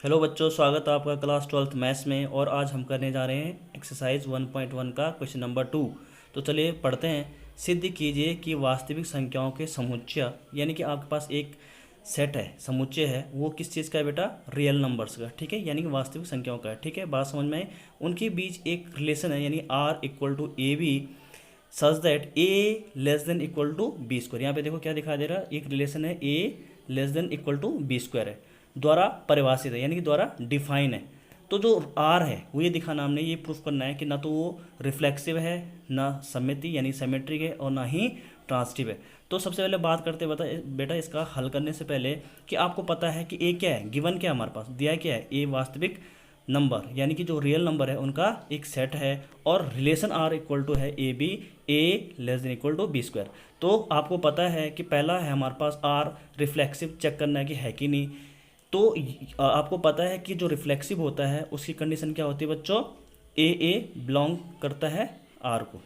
Hello बच्चों, स्वागत है आपका क्लास 12th मैथ्स में। और आज हम करने जा रहे हैं एक्सरसाइज 1.1 का क्वेश्चन नंबर 2। तो चलिए पढ़ते हैं। सिद्ध कीजिए कि वास्तविक संख्याओं के समुच्चय, यानी कि आपके पास एक सेट है, समुच्चय है, वो किस चीज़ का है बेटा? रियल नंबर्स का। ठीक है, यानी कि वास्तविक संख्याओं का है। ठीक है, बात समझ में आई? उनके बीच एक रिलेशन है, यानी R equal to A B such that A less than equal to B square. यहाँ पे देखो क्या दिखा दे रहा है, एक रिलेशन है a less than equal to B square है, द्वारा परिभाषित है, यानी कि द्वारा डिफाइन है। तो जो आर है वो ये दिखाना, हमने ये प्रूफ करना है कि ना तो वो रिफ्लेक्सिव है, ना सममिति यानी सिमेट्रिक है, और ना ही ट्रांसिटिव है। तो सबसे पहले बात करते बता बेटा, इसका हल करने से पहले कि आपको पता है कि ए क्या है, गिवन क्या है, हमारे पास दिया क्या है, ए वास्तविक नंबर यानी कि जो रियल नंबर है उनका एक सेट है, और रिलेशन आर इक्वल टू है A B, A less than equal to B square. तो आपको पता है कि पहला है हमारे पास आर रिफ्लेक्सिव, चेक करना है कि है कि नहीं। तो आपको पता है कि जो रिफ्लेक्सिव होता है उसकी कंडीशन क्या होती है बच्चों? ए बिलोंग करता है आर को,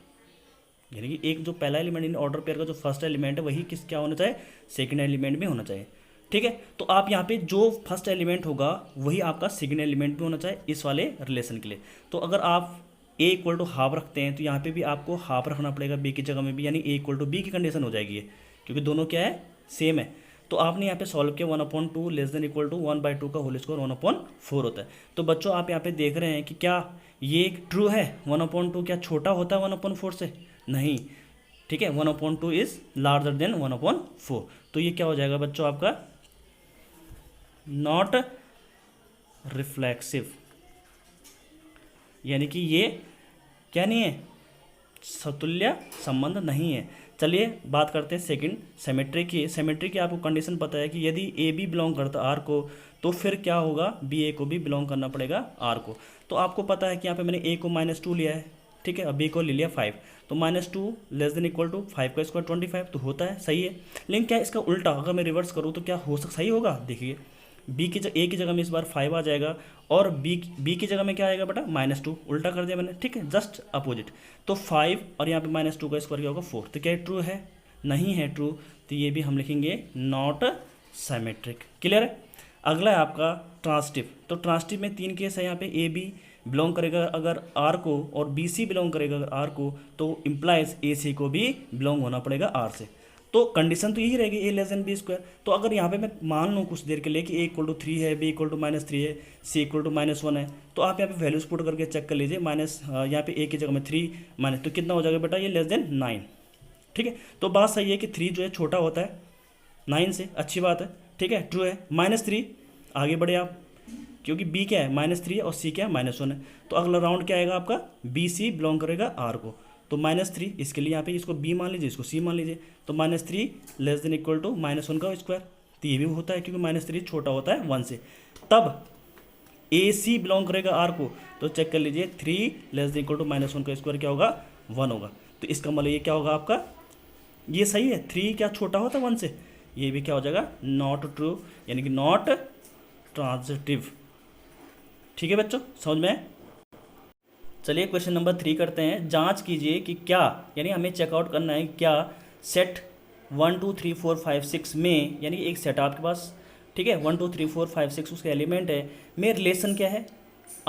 यानी कि एक जो पहला एलिमेंट इन ऑर्डर पेयर का जो फर्स्ट एलिमेंट है वही किस क्या होना चाहिए, सेकंड एलिमेंट भी होना चाहिए। ठीक है, तो आप यहाँ पे जो फर्स्ट एलिमेंट होगा वही आपका सेकंड एलिमेंट भी होना चाहिए इस वाले रिलेशन के लिए। तो अगर आप ए इक्वल टू हाफ रखते हैं तो यहाँ पे भी आपको हाफ रखना पड़ेगा बी की जगह में भी, यानी ए इक्वल टू बी की कंडीशन हो जाएगी ये, क्योंकि दोनों क्या है, सेम है। तो आपने यहाँ पे सॉल्व किया 1/2 लेस देन इक्वल टू 1/2 का होल स्क्वायर 1/4 होता है। तो बच्चों आप यहाँ पे देख रहे हैं कि क्या ये ट्रू है, 1/2 क्या छोटा होता है 1/4 से? नहीं। ठीक है, 1/2 इज लार्जर देन 1/4। तो ये क्या हो जाएगा बच्चों आपका? नॉट रिफ्लेक्सिव, यानी कि ये क्या नहीं है, सतुल्य संबंध नहीं है। चलिए बात करते हैं सेकंड, सिमेट्री की। सिमेट्री की आपको कंडीशन पता है कि यदि ए बी बिलोंग करता आर को तो फिर क्या होगा, बी ए को भी बिलोंग करना पड़ेगा आर को। तो आपको पता है कि यहाँ पे मैंने ए को -2 लिया है, ठीक है, और बी को ले लिया 5। तो -2 लेस देन इक्वल टू 5 का स्क्वायर 25, तो होता है, सही है। लेकिन क्या इसका उल्टा अगर मैं रिवर्स करूँ तो क्या हो सही होगा? देखिए, बी की ए की जगह में इस बार 5 आ जाएगा, और बी की जगह में क्या आएगा बेटा? -2। उल्टा कर दिया मैंने, ठीक है, जस्ट अपोजिट। तो 5 और यहाँ पे -2 का स्क्वायर क्या होगा? 4। तो क्या ये ट्रू है? नहीं है ट्रू। तो ये भी हम लिखेंगे नॉट सिमेट्रिक। क्लियर है? अगला है आपका ट्रांसिटिव। तो ट्रांसिटिव में 3 केस है यहाँ पे। ए बी बिलोंग करेगा अगर आर को, और बी सी बिलोंग करेगा अगर आर को, तो इम्प्लाइज ए सी को भी बिलोंग होना पड़ेगा आर से। तो कंडीशन तो यही रहेगी, ए लेस देन बी स्क्वायर। तो अगर यहाँ पे मैं मान लूँ कुछ देर के लिए कि ए इक्वल टू 3 है, बी इक्वल टू -3 है, सी इक्वल टू -1 है, तो आप यहाँ पे वैल्यूज पुट करके चेक कर लीजिए। यहाँ पे ए की जगह में 3 माइनस, तो कितना हो जाएगा बेटा? ये लेस देन 9। ठीक है, तो बात सही है कि 3 जो है छोटा होता है 9 से, अच्छी बात है, ठीक है, ट्रू है। -3 आगे बढ़े आप, क्योंकि बी क्या है -3 और सी क्या है -1 है। तो अगला राउंड क्या आएगा आपका? बी सी बिलोंग करेगा आर को, तो -3 इसके लिए यहाँ पे इसको बी मान लीजिए, इसको सी मान लीजिए। तो -3 लेस देन इक्वल टू -1 का स्क्वायर, तो ये भी होता है क्योंकि -3 छोटा होता है 1 से। तब ए सी बिलोंग करेगा आर को, तो चेक कर लीजिए 3 लेस देन इक्वल टू -1 का स्क्वायर क्या होगा? 1 होगा। तो इसका मतलब ये क्या होगा आपका? ये सही है, 3 क्या छोटा होता है 1 से? ये भी क्या हो जाएगा? नॉट ट्रू, यानी कि नॉट ट्रांजिटिव। ठीक है बच्चों, समझ में? चलिए क्वेश्चन नंबर 3 करते हैं। जांच कीजिए कि क्या, यानी हमें चेकआउट करना है क्या सेट 1 2 3 4 5 6 में, यानी एक सेट आपके पास, ठीक है, 1 2 3 4 5 6 उसके एलिमेंट है, में रिलेशन क्या है?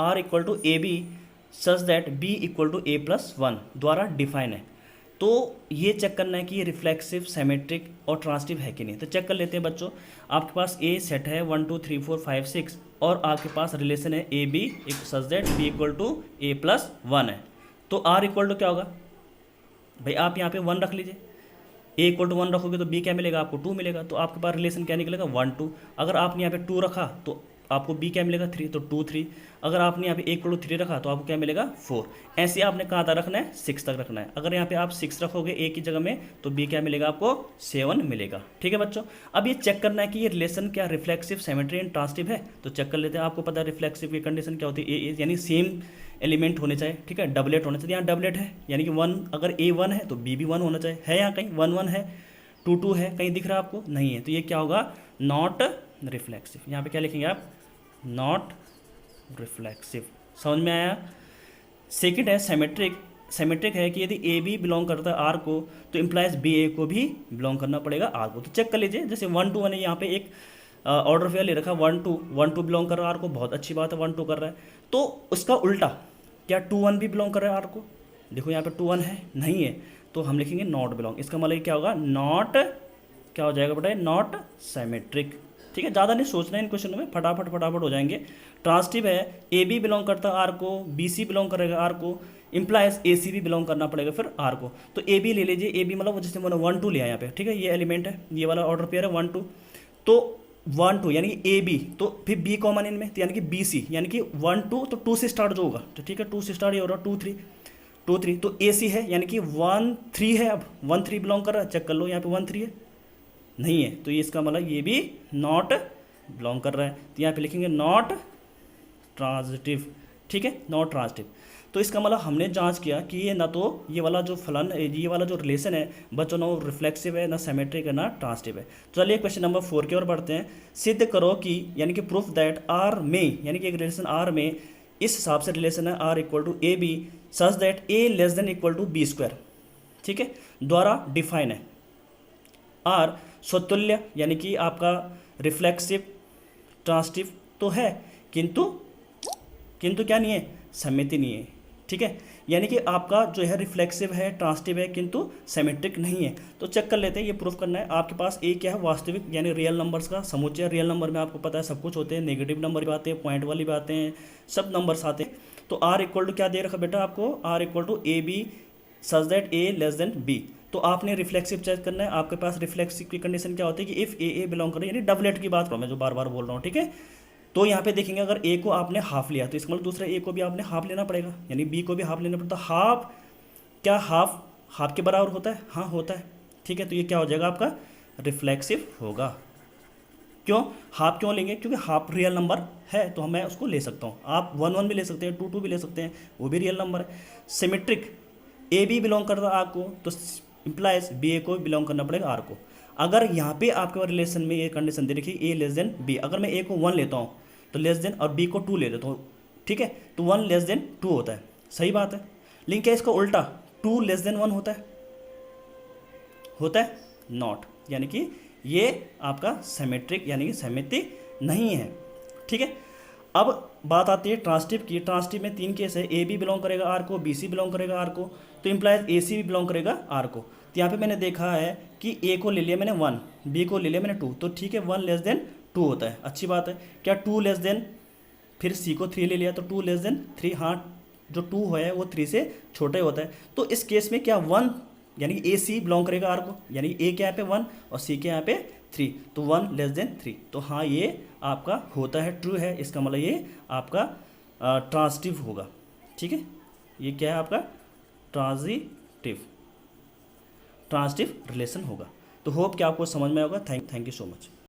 R equal to A B such that B equal to A plus 1 द्वारा डिफाइन है। तो ये चेक करना है कि ये रिफ्लेक्सिव, सिमेट्रिक और ट्रांसिटिव है कि नहीं। तो चेक कर लेते हैं बच्चों। आपके पास ए सेट है 1 2 3 4 5 6, और आपके पास रिलेशन है A B such that B equal to A plus 1 है। तो आर इक्वल टू क्या होगा भाई? आप यहाँ पे 1 रख लीजिए। ए इक्वल टू 1 रखोगे तो बी क्या मिलेगा आपको? 2 मिलेगा। तो आपके पास रिलेशन क्या निकलेगा? 1 2। अगर आपने यहाँ पे 2 रखा तो आपको बी क्या मिलेगा? 3, तो 2 3। अगर आपने यहाँ पे ए इक्वल टू 3 रखा तो आपको क्या मिलेगा? 4। ऐसे आपने कहाँ तक रखना है? 6 तक रखना है। अगर यहाँ पे आप 6 रखोगे ए की जगह में तो बी क्या मिलेगा आपको? 7 मिलेगा। ठीक है बच्चों, अब ये चेक करना है कि ये रिलेशन क्या रिफ्लेक्सिव, सिमेट्री एंड ट्रांसिटिव है। तो चेक कर लेते हैं। आपको पता है रिफ्लेक्सिव की कंडीशन क्या होती है? ए यानी सेम एलिमेंट होने चाहिए, ठीक है, डबलेट होना चाहिए। यहाँ डबलेट है, यानी कि 1, अगर ए 1 है तो बी भी 1 होना चाहिए। है यहाँ कहीं 1 1 है, 2 2 है, कहीं दिख रहा है आपको? नहीं है। तो ये क्या होगा? Not reflexive. यहाँ पे क्या लिखेंगे आप? Not reflexive. समझ में आया? सेकंड है सिमेट्रिक। सिमेट्रिक है कि यदि ए बी बिलोंग करता है आर को तो इम्प्लाइज बी ए को भी बिलोंग करना पड़ेगा आर को। तो चेक कर लीजिए, जैसे 1 2 1 है, यहाँ पे एक ऑर्डर ऑफ ले रखा 1 2 बिलोंग कर रहा है आर को, बहुत अच्छी बात है 1 2 कर रहा है। तो उसका उल्टा, क्या 2 1 भी बिलोंग कर रहा है आर को? देखो यहाँ पे 2 1 है नहीं है, तो हम लिखेंगे नॉट बिलोंग। इसका मतलब क्या होगा, नॉट क्या हो जाएगा बेटा, नॉट सिमेट्रिक। ठीक है, ज़्यादा नहीं सोचना है इन क्वेश्चनों में, फटाफट फटाफट हो जाएंगे। ट्रांसिटिव है, ए बी बिलोंग करता है आर को, बी सी बिलोंग करेगा आर को, इम्प्लाइज ए सी भी बिलोंग करना पड़ेगा फिर आर को। तो ए बी ले लीजिए, ए बी मतलब जैसे मैंने 1 2 लिया यहाँ पे, ठीक है, ये एलिमेंट है, ये वाला ऑर्डर पेयर है 1 2, तो 1 2 यानी कि ए बी, तो फिर बी कॉमन इनमें, तो यानी कि बी सी, यानी कि 1 2 तो 2 से स्टार्ट जो होगा, तो ठीक है 2 से स्टार्ट ये हो रहा 2 3 तो ए सी है, यानी कि 1 3 है, अब 1 3 बिलोंग कर रहा है, चेक कर लो यहाँ पे 1 3 है नहीं है, तो ये इसका मतलब ये भी नॉट बिलोंग कर रहा है, तो यहाँ पे लिखेंगे नॉट ट्रांजिटिव। ठीक है, नॉट ट्रांजिटिव। तो इसका मतलब हमने जांच किया कि ये ना तो ये वाला जो फलन, ये वाला जो रिलेशन है बच्चों, ना रिफ्लेक्सिव है, ना सिमेट्रिक है, ना ट्रांजिटिव है। चलिए क्वेश्चन नंबर 4 की ओर बढ़ते हैं। सिद्ध करो कि, यानी कि प्रूफ दैट आर में, यानी कि एक रिलेशन आर में इस हिसाब से रिलेशन है R equal to A B such that A less than equal to B square, ठीक है, द्वारा डिफाइन है। आर स्वतुल्य, यानी कि आपका रिफ्लेक्सिव ट्रांजिटिव तो है, किंतु क्या नहीं है, सममिति नहीं है। ठीक है, यानी कि आपका जो है रिफ्लेक्सिव है, ट्रांजिटिव है, किंतु सिमेट्रिक नहीं है। तो चेक कर लेते हैं, ये प्रूफ करना है। आपके पास ए क्या है, वास्तविक यानी रियल नंबर्स का समुच्चय। रियल नंबर में आपको पता है सब कुछ होते हैं, नेगेटिव नंबर भी आते हैं, पॉइंट वाली भी आते हैं, सब नंबर्स आते हैं। तो आर इक्वल टू क्या दे रखा बेटा आपको, R equal to A B such that A less than B. तो आपने रिफ्लेक्सिव चेक करना है। आपके पास रिफ्लेक्सिव की कंडीशन क्या होती है कि इफ़ ए बिलोंग करे, यानी डबलेट की बात कर रहा हूँ मैं, जो बार बार बोल रहा हूँ, ठीक है। तो यहाँ पे देखेंगे अगर ए को आपने हाफ लिया तो इसका मतलब दूसरे ए को भी आपने हाफ लेना पड़ेगा, यानी बी को भी हाफ लेना पड़ता। हाफ क्या, हाफ के बराबर होता है, हाँ होता है, ठीक है। तो ये क्या हो जाएगा आपका, रिफ्लेक्सिव होगा। क्यों हाफ क्यों लेंगे, क्योंकि हाफ रियल नंबर है, तो मैं उसको ले सकता हूँ। आप 1 1 भी ले सकते हैं, 2 2 भी ले सकते हैं, वो भी रियल नंबर है। सिमेट्रिक, ए बी बिलोंग करता है आर को, तो इम्प्लाइज बी ए को बिलोंग करना पड़ेगा आर को। अगर यहाँ पे आपके रिलेशन में ये कंडीशन दे रखी ए लेस देन बी, अगर मैं ए को 1 लेता हूँ तो लेस देन, और बी को 2 ले लेता हूँ, ठीक है, तो 1 लेस देन 2 होता है, सही बात है। लेकिन क्या इसका उल्टा 2 लेस देन 1 होता है नॉट, यानी कि ये आपका सिमेट्रिक, यानी कि सममिति नहीं है। ठीक है, अब बात आती है ट्रांजिटिव की। ट्रांजिटिव में 3 केस है, ए बी बिलोंग करेगा आर को, बी सी बिलोंग करेगा आर को, तो इम्प्लाइज ए सी भी बिलोंग करेगा आर को। तो यहाँ पे मैंने देखा है कि ए को ले लिया मैंने 1, बी को ले लिया मैंने 2, तो ठीक है 1 लेस देन 2 होता है, अच्छी बात है। क्या 2 लेस देन, फिर सी को 3 ले लिया तो 2 लेस देन 3, हाँ जो 2 है वो 3 से छोटा ही होता है। तो इस केस में क्या 1, यानी ए सी बिलोंग करेगा आर को, यानी ए के यहाँ पे 1 और सी के यहाँ पे 3, तो 1 लेस देन 3, तो हाँ ये आपका होता है, ट्रू है। इसका मतलब ये आपका ट्रांजिटिव होगा। ठीक है, ये क्या है आपका ट्रांजिटिव रिलेशन होगा। तो होप कि आपको समझ में होगा। Thank you so much.